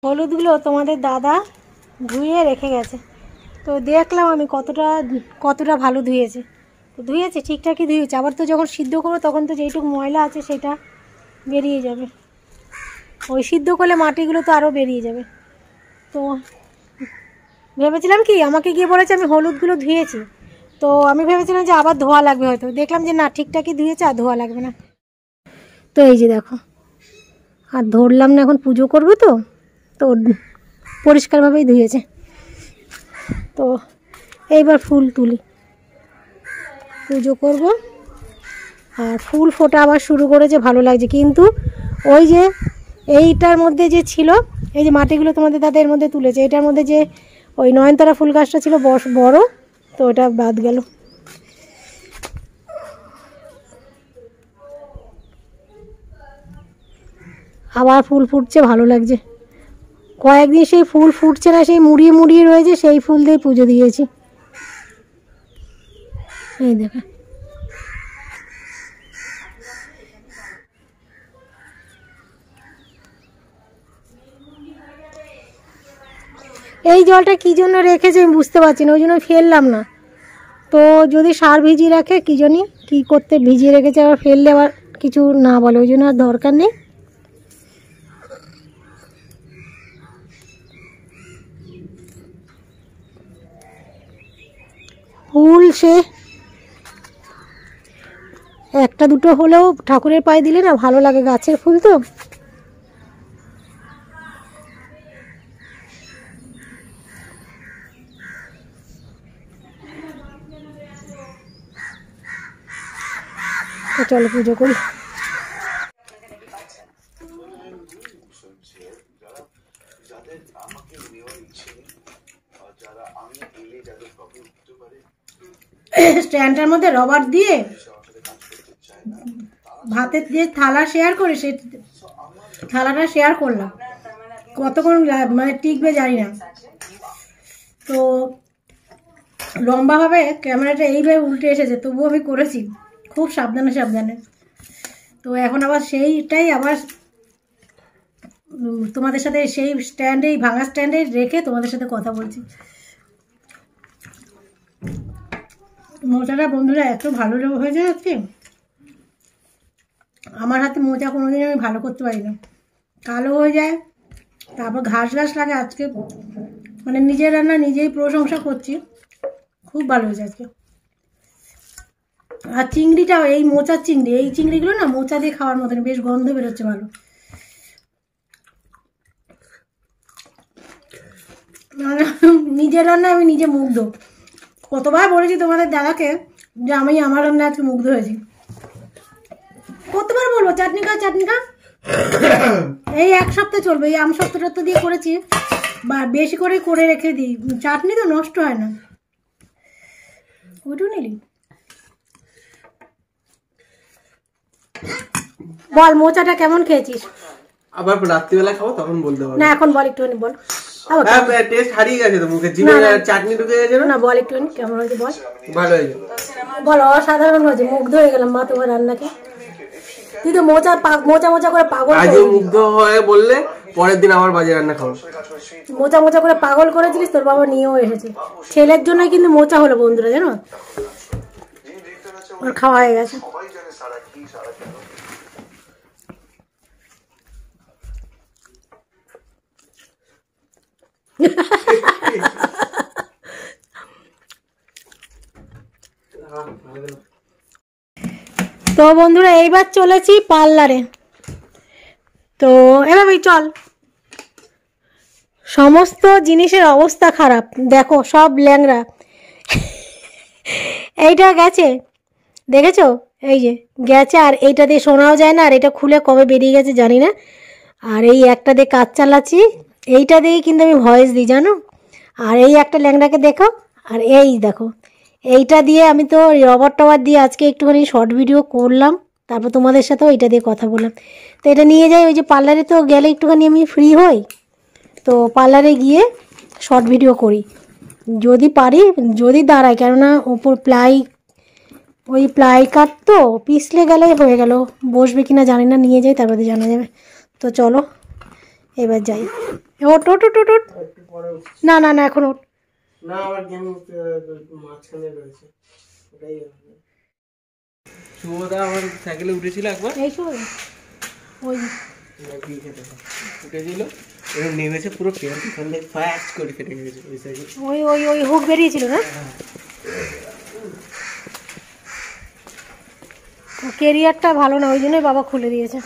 হলুদগুলো তোমাদের দাদা ধুয়ে রেখে গেছে, তো দেখলাম আমি কতটা ভালো ধুয়েছে। তো ধুয়েছে, ঠিকঠাকই ধুয়েছে। আবার তো যখন সিদ্ধ করবো তখন তো যেইটুকু ময়লা আছে সেটা বেরিয়ে যাবে। ওই সিদ্ধ করলে মাটিগুলো তো আরও বেরিয়ে যাবে। তো ভেবেছিলাম কি, আমাকে গিয়ে বলেছে আমি হলুদগুলো ধুয়েছি, তো আমি ভেবেছিলাম যে আবার ধোয়া লাগবে হয়তো। দেখলাম যে না, ঠিকঠাকই ধুয়েছে, আর ধোয়া লাগবে না। তো এই যে দেখো, আর ধরলাম না, এখন পুজো করবো তো পরিষ্কারভাবেই ধুয়েছে। তো এইবার ফুল তুলি, পুজো করব। আর ফুল ফোটা আবার শুরু করেছে, ভালো লাগছে। কিন্তু ওই যে এইটার মধ্যে যে ছিল, এই যে মাটিগুলো তোমাদের দাদা এর মধ্যে তুলেছে, এটার মধ্যে যে ওই নয়নতারা ফুল গাছটা ছিল বড়, তো ওটা বাদ গেল। আবার ফুল ফুটছে, ভালো লাগছে। কয়েকদিন সেই ফুল ফুটছে না, সেই মুড়িয়ে রয়েছে, সেই ফুল দিয়ে পুজো দিয়েছি। এই দেখো, এই জলটা কি জন্য রেখেছে আমি বুঝতে পারছি না, ওই জন্য ফেললাম না। তো যদি সার ভিজিয়ে রাখে, কি জানি কী করতে ভিজিয়ে রেখেছে, আবার ফেললে আবার কিছু না বলে, ওই জন্য আর দরকার নেই। ফুল সে একটা দুটো হলেও ঠাকুরের পায়ে দিলে না ভালো লাগে, গাছের ফুল তো। চলো পুজো করি। স্ট্যান্ডটার মধ্যে রবার দিয়ে ভাতের যে থালা শেয়ার করে, সেই থালাটা শেয়ার করলাম, কতক্ষণ মানে টিকবে জানি না। তো লম্বাভাবে ক্যামেরাটা এইভাবে উল্টে এসেছে, তবুও আমি করেছি খুব সাবধানে। তো এখন আবার সেইটাই আবার তোমাদের সাথে সেই স্ট্যান্ডেই, ভাঙা স্ট্যান্ডে রেখে তোমাদের সাথে কথা বলছি। মোচাটা বন্ধুরা এত ভালো হয়েছে আজকে, আমার হাতে মোচা কোনোদিন আমি ভালো করতে পারি না, কালো হয়ে যায়, তারপর ঘাস লাগে। আজকে মানে নিজের রান্না নিজেই প্রশংসা করছি, খুব ভালো হয়েছে আজকে। আর চিংড়িটাও, এই মোচার চিংড়ি, এই চিংড়িগুলো না মোচা দিয়ে খাওয়ার মতন, বেশ গন্ধ বেরোচ্ছে ভালো। নিজের রান্না আমি নিজে মুগ্ধ। কতবার বলেছি তোমাদের দাদাকে যে আমি আমার রান্না আজকে মুগ্ধ হয়েছি, কতবার বলবো চাটনি খা। এই এক সপ্তাহ চলবে, এই আম সপ্তাহটা দিয়ে করেছি, বা বেশি করে রেখে দিই, চাটনি তো নষ্ট হয় না। ওইটু নিলি বল, মোচাটা কেমন খেয়েছিস? আবার রাত্রিবেলা খাবো তখন বলতে পারবো না, এখন বল, একটুখানি বল। টেস্ট হারিয়ে গেছে তো মুখে, জিভে চাটনি ঢুকে গেছে না। বল একটুখানি কেমন হয়েছে বল। ভালো হয়েছে বল, অসাধারণ হয়েছে, মুগ্ধ হয়ে গেলাম মা তোমার রান্নাকে। তুই তো মোচা করে পাগল, আজও মুগ্ধ হয়ে বললে পরের দিন আবার বাজে রান্না খাবো। মোচা করে পাগল করেছিলিস, তোর বাবা নিয়েও এসেছে। ছেলের জন্যই কিন্তু মোচা হলো বন্ধুরা, জানো, ওর খাওয়া হয়ে গেছে। তো বন্ধুরা এইবার চলেছি পার্লারে। তো এভাবে চল, সমস্ত জিনিসের অবস্থা খারাপ, দেখো সব ল্যাংড়া। এইটা গেছে, দেখেছো এই যে গেছে, আর এইটা দিয়ে শোনাও যায় না, আর এটা খুলে কবে বেরিয়ে গেছে জানি না। আর এই একটা দিয়ে কাজ চালাচ্ছি, এইটা দিয়েই কিন্তু আমি ভয়েস দিই জানো। আর এই একটা ল্যাংড়াকে দেখো, আর এই দেখো এইটা দিয়ে আমি তো রবার টবার দিয়ে আজকে একটুখানি শর্ট ভিডিও করলাম, তারপর তোমাদের সাথেও এইটা দিয়ে কথা বললাম। তো এটা নিয়ে যাই, ওই যে পার্লারে তো গেলে একটুখানি আমি ফ্রি হই, তো পার্লারে গিয়ে শর্ট ভিডিও করি যদি পারি, যদি দাঁড়ায়, কেননা ওপর ওই প্লাই কাট তো পিছলে গেলে হয়ে গেল, বসবে কিনা জানি না, নিয়ে যাই তারপরে জানা যাবে। তো চলো এবার যাই। ওট ওট ওট ওট ওট। না না না এখন ওট না, আবার গেম মাঝখানে রয়েছে, ওটাই শুভদা আমার সাইকেলে উঠেছিল একবার, এই সময় ওই উঠে দিল, এরকম নেমেছে পুরো পেছন থেকে ফায়ার করে ফেটে গেছে ওই সাইকেল। ওই ওই ওই হুক বেরিয়েছিল না, কেরিয়ারটা ভালো না, ওই জন্যই বাবা খুলে দিয়েছে।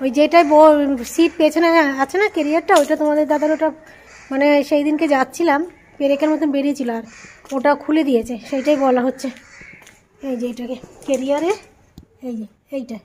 ওই যেটাই সিট পেছনে আছে না কেরিয়ারটা, ওইটা তোমাদের দাদার, ওটা মানে সেই দিনকে যাচ্ছিলাম পেরেকের মতন বেরিয়েছিল, আর ওটা খুলে দিয়েছে, সেইটাই বলা হচ্ছে। এই যে এটাকে কেরিয়ারে, এই যে এইটা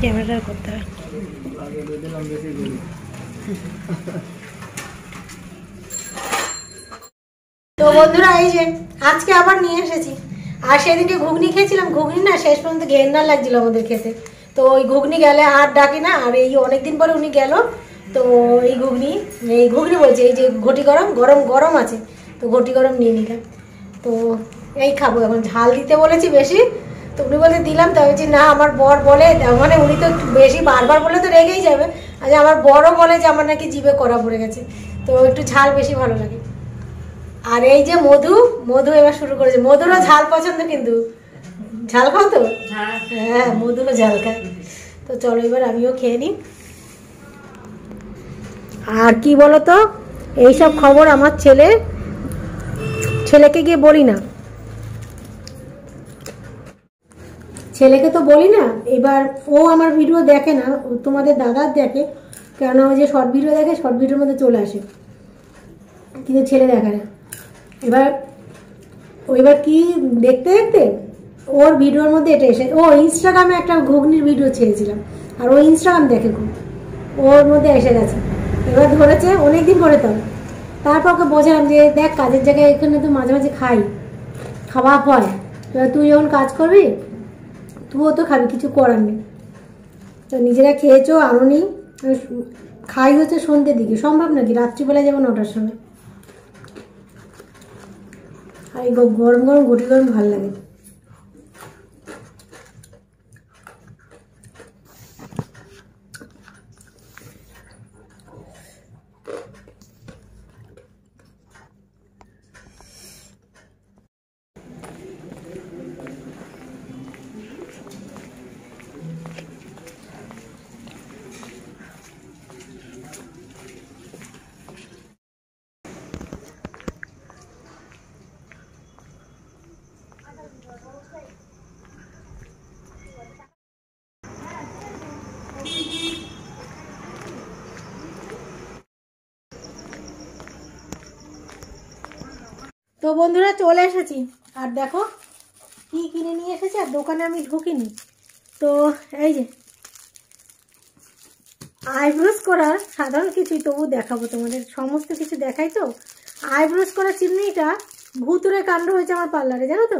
ক্যামেরা করতে হয়। তো বন্ধুরা এই যে আজকে আবার নিয়ে এসেছি, আর সেদিনকে ঘুগনি খেয়েছিলাম, ঘুগনি না শেষ পর্যন্ত ঘেন্না লাগছিল আমাদের খেতে। তো ওই ঘুগনি গেলে আর ডাকি না, আর এই অনেকদিন পরে উনি গেল, তো এই ঘুগনি বলছে, এই যে ঘটি গরম গরম গরম আছে, তো ঘটি গরম নিয়ে নিলাম। তো এই খাবো, এখন ঝাল দিতে বলেছি বেশি, তো উনি বলতে দিলাম, তো বলছি না আমার বর বলে, মানে উনি তো বেশি বারবার বলে তো রেগেই যাবে, আচ্ছা আমার বড়ও বলে যে আমার নাকি জিভে কড়া পড়ে গেছে, তো একটু ঝাল বেশি ভালো লাগে। আর এই যে মধু এবার শুরু করেছে, মধুরও ঝাল পছন্দ, কিন্তু ঝাল খাও তো? হ্যাঁ মধুরও ঝাল খায়। তো চলো এবার আমিও খেয়ে নিই। আর কি বলতো, এইসব খবর আমার ছেলেকে গিয়ে বলি না, ছেলেকে তো বলি না। এবার ও আমার ভিডিও দেখে না, তোমাদের দাদার দেখে, কেননা ওই যে শর্ট ভিডিও দেখে, শর্ট ভিডিওর মধ্যে চলে আসে, কিন্তু ছেলে দেখে না। এবার কি দেখতে দেখতে ওর ভিডিওর মধ্যে এটা এসে, ও ইনস্টাগ্রামে একটা ঘুগনির ভিডিও ছেড়েছিলাম, আর ও ইনস্টাগ্রাম দেখে খুব, ওর মধ্যে এসে গেছে, এবার ধরেছে অনেকদিন পরে। তারপর ওকে বোঝালাম যে দেখ কাজের জায়গায় এখানে তো মাঝে মাঝে খাওয়া হয়, এবার তুই যখন কাজ করবি তুইও তো খাবি, কিছু করার নেই। তো নিজেরা খেয়েছো আনোনি, খাই হচ্ছে সন্ধ্যের দিকে, সম্ভব নাকি রাত্রিবেলায় যাবো 9টার সময়। আর এই গরম গরম ঘটি গরম ভালো লাগে। তো বন্ধুরা চলে এসেছি, আর দেখো কি কিনে নিয়ে এসেছি, আর দোকানে আমি ঢুকিনি। তো এই যে আইব্রোস করার সাধারণ কিছুই, তবু দেখাবো তোমাদের, সমস্ত কিছু দেখাই। তো আইব্রোস করার চিরুনিটা ভুতুরে কাণ্ড হয়েছে আমার পার্লারে, জানো তো।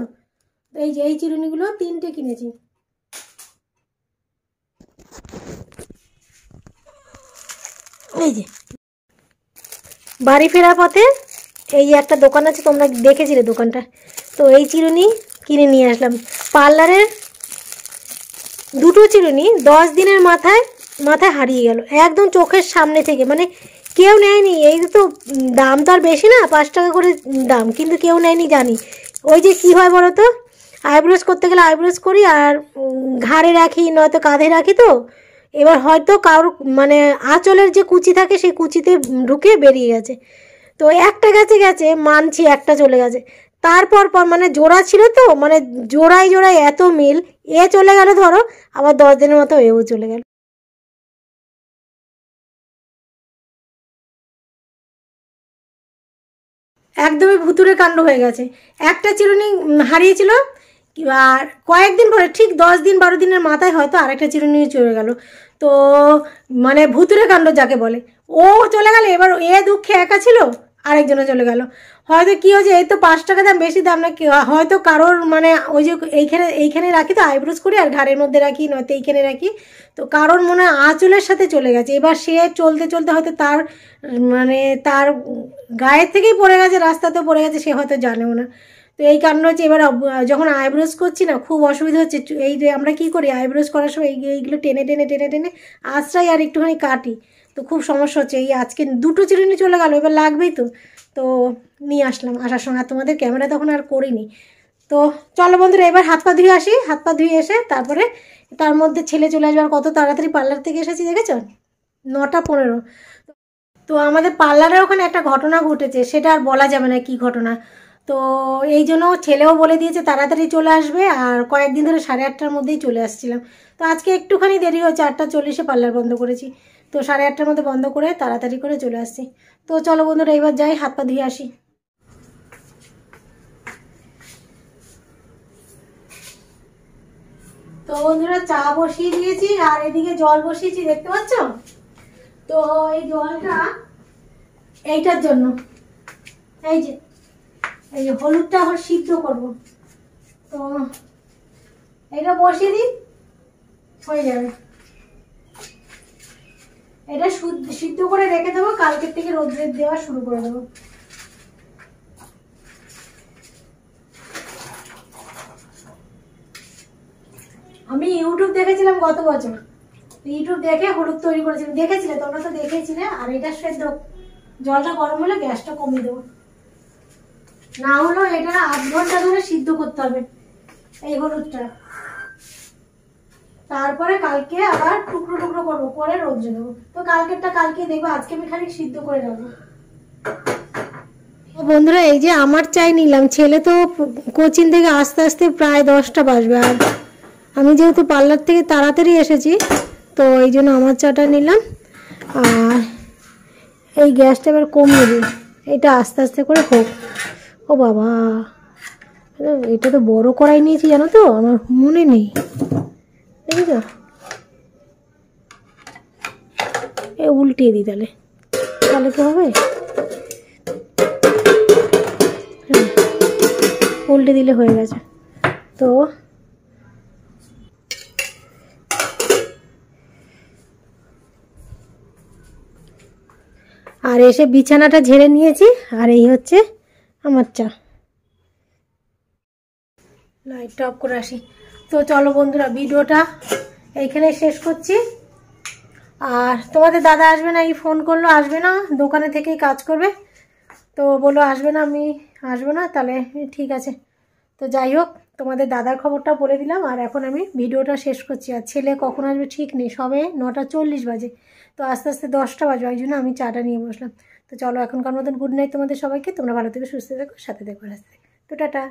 এই যে এই চিরুনিগুলো 3টে কিনেছি। এই যে বাড়ি ফেরার পথে এই যে একটা দোকান আছে, তোমরা দেখেছিলে দোকানটা, তো এই চিরুনি কিনে নিয়ে আসলাম। পার্লারের 2টো চিরুনি 10 দিনের মাথায় হারিয়ে গেল, একদম চোখের সামনে থেকে, মানে কেউ নেয়নি, এই তো দাম তো আর বেশি না, 5 টাকা করে দাম, কিন্তু কেউ নেয়নি জানি। ওই যে কী হয় বলো তো, আইব্রোজ করতে গেলে আইব্রোজ করি আর ঘাড়ে রাখি নয়তো কাঁধে রাখি, তো এবার হয়তো কারোর মানে আঁচলের যে কুচি থাকে সেই কুচিতে ঢুকে বেরিয়ে গেছে। তো একটা গেছে মানছি, একটা চলে গেছে। তারপর মানে জোড়া ছিল তো, মানে জোড়ায় জোড়ায় এত মিল, এ চলে গেল ধরো, আবার 10 দিনের মতো এও চলে গেল। একদমই ভুতুরে কাণ্ড হয়ে গেছে। একটা চিরুনি হারিয়েছিল, আর কয়েকদিন পরে ঠিক 10 দিন 12 দিনের মাথায় হয়তো আরেকটা চিরুনি চলে গেল। তো মানে ভুতুরে কাণ্ড যাকে বলে, ও চলে গেল, এবার এ দুঃখে একা ছিল, আরেকজনে চলে গেল। হয়তো কী হয়েছে, এই তো 5 টাকা দাম, বেশি দাম না, হয়তো কারোর মানে ওই যে এইখানে রাখি তো আইব্রোজ করি আর ঘাড়ের মধ্যে রাখি নয়তো এইখানে রাখি, তো কারোর মনে হয় আঁচলের সাথে চলে গেছে। এবার সে চলতে চলতে হয়তো তার মানে তার গায়ের থেকেই পড়ে গেছে, রাস্তাতেও পড়ে গেছে, সে হয়তো জানেও না। তো এই কারণে হচ্ছে এবার যখন আইব্রোজ করছি না খুব অসুবিধা হচ্ছে। এই যে আমরা কী করি আইব্রোজ করার সময় এইগুলো টেনে টেনে টেনে টেনে আঁচড়াই আর একটুখানি কাটি, তো খুব সমস্যা হচ্ছে। এই আজকে 2টো চিরুনি চলে গেল, এবার লাগবেই তো, তো নিয়ে আসলাম আসার সময়, আর তোমাদের ক্যামেরা তখন আর করিনি। তো চলো বন্ধুরা, এবার হাত পা ধুয়ে আসি, হাত পা ধুয়ে এসে তারপরে তার মধ্যে ছেলে চলে আসবে। আর কত তাড়াতাড়ি পার্লার থেকে এসেছি দেখেছ, 9টা 15। তো আমাদের পার্লারের ওখানে একটা ঘটনা ঘটেছে, সেটা আর বলা যাবে না কি ঘটনা। তো এই জন্য ছেলেও বলে দিয়েছে তাড়াতাড়ি চলে আসবে, আর কয়েকদিন ধরে 8:30টার মধ্যেই চলে আসছিলাম। তো আজকে একটুখানি দেরি হয়েছে, 8টা 40-এ পার্লার বন্ধ করেছি, তো 8:30টার মধ্যে বন্ধ করে তাড়াতাড়ি করে চলে আসছি। তো চলো বন্ধুরা, এবার যাই হাত পা ধুয়ে আসি। তো বন্ধুরা, চা বসিয়ে দিয়েছি আর এদিকে জল বসিয়েছি, দেখতে পাচ্ছ? তো এই জলটা এইটার জন্য, এই যে হলুদটা এখন সিদ্ধ করব, তো এটা বসিয়ে দিই, হয়ে যাবে। এটা সিদ্ধ করে রেখে দেবো, কালকের থেকে রোদ্রে দেওয়া শুরু করে দেবো। আমি ইউটিউব দেখেছিলাম গত বছর, ইউটিউব দেখে হলুদ তৈরি করেছিলাম, দেখেছিলে তোমরা তো, দেখেছিলে। আর এটা সেদ্ধ, জলটা গরম হলে গ্যাসটা কমিয়ে দেবো, না হলেও এটা 8 ঘন্টা ধরে সিদ্ধ করতে হবে এই হলুদটা। তারপরে কালকে আবার টুকরো টুকরো করবো, করে রোদ্রে দেবো। তো কালকেরটা কালকে দেখবো, আজকে আমি খালি সিদ্ধ করে রাখবো। বন্ধুরা, এই যে আমার চাই নিলাম, ছেলে তো কোচিং থেকে আস্তে আস্তে প্রায় 10টা বাজবে, আর আমি যেহেতু পার্লার থেকে তাড়াতাড়ি এসেছি, তো এই জন্য আমার চাটা নিলাম। আর এই গ্যাসটা এবার কমিয়ে দিই, এটা আস্তে আস্তে করে হোক। ও বাবা, এটা তো বড় কড়াই নিয়েছি জানো তো, আমার মনে নেই, দেখেছ? এ উল্টিয়ে দিই, তাহলে তাহলে তো হবে, উল্টে দিলে হয়ে গেছে। তো আর এসে বিছানাটা ঝেড়ে নিয়েছি, আর এই হচ্ছে আমার চা। লাইটটা অফ করে আসি। তো চলো বন্ধুরা, ভিডিওটা এইখানে শেষ করছি। আর তোমাদের দাদা আসবে না, এই ফোন করলো, আসবে না, দোকানে থেকেই কাজ করবে, তো বলো আসবে না, আমি আসবো না, তাহলে ঠিক আছে। তো যাই হোক, তোমাদের দাদার খবরটা বলে দিলাম, আর এখন আমি ভিডিওটা শেষ করছি। আর ছেলে কখন আসবে ঠিক নেই, সবে 9টা 40 বাজে, তো আস্তে আস্তে 10টা বাজবে, ওই জন্য আমি চাটা নিয়ে বসলাম। তো চলো, এখনকার মতন গুড নাইট তোমাদের সবাইকে, তোমরা ভালো থেকে সুস্থ থেকো, সাথে দেখো, আসতে। তো টাটা।